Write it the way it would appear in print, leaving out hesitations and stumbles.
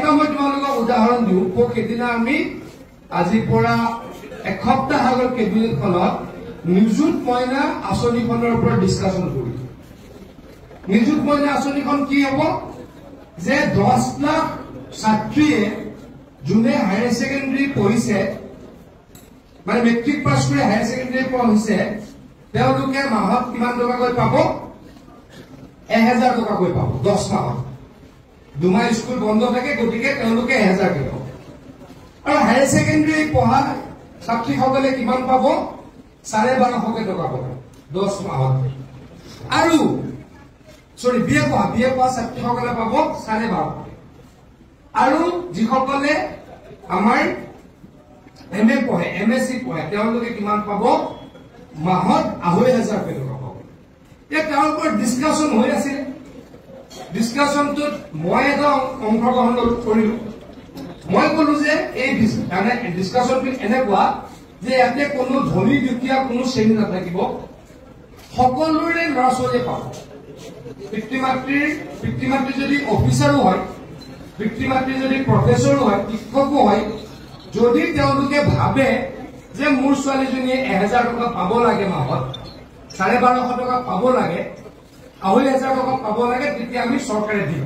এটা মই তোমালোকক উদাহৰণ দিওঁ সেইদিনা আমি আজিৰ পৰা এসপ্তাহ আগৰ কেবিনেটখনত নিযুত মইনা আঁচনিখনৰ ওপৰত ডিছকাশ্যন কৰিলো। নিযুত মইনা আঁচনিখন কি হ'ব যে 10 লাখ ছাত্ৰীয়ে যোনে হায়াৰ ছেকেণ্ডাৰী পঢ়িছে মানে মেট্ৰিক পাছ কৰি হায়াৰ ছেকেণ্ডাৰী পঢ়িছে তেওঁলোকে মাহত কিমান টকাকৈ পাব 1000 টকাকৈ পাব 10 মাহত। 2 মাহ স্কুল বন্ধ থাকে গতিকে তেওঁলোকে 1000 কে পাব। আৰু হায়াৰ ছেকেণ্ডাৰী পঢ়া ছাত্ৰীসকলে কিমান পাব 1250 টকা পাব 10 মাহত। আৰু বিয়ে পঢ়া ছাত্ৰীসকলে পাব 1250। আৰু যিসকলে আমাৰ MA পঢ়ে MSc পঢ়ে তেওঁলোকে কিমান পাব মাহত 2500 টকা পাব। তাৰ ওপৰত ডিছকাশ্যন হৈ আছিল। ডিছকাশ্যনটোত মই এটা অংশগ্ৰহণ কৰিলো। মই কলো যে এই ডিছকাশ্যনটো এনেকুৱা যে ইয়াতে কোনো ধনী দুখীয়া কোনো শ্ৰেণী নাথাকিব, সকলোৰে ল'ৰা ছোৱালীয়ে পাব। পিতৃ মাতৃ যদি অফিচাৰো হয়, পিতৃ মাতৃ যদি প্ৰফেচৰো হয়, শিক্ষকো হয়, যদি তেওঁলোকে ভাবে যে মোৰ ছোৱালীজনীয়ে 1000 টকা পাব লাগে মাহত, 1250 টকা পাব লাগে, 2500 টকা পাব লাগে, তেতিয়া আমি চৰকাৰে দিম।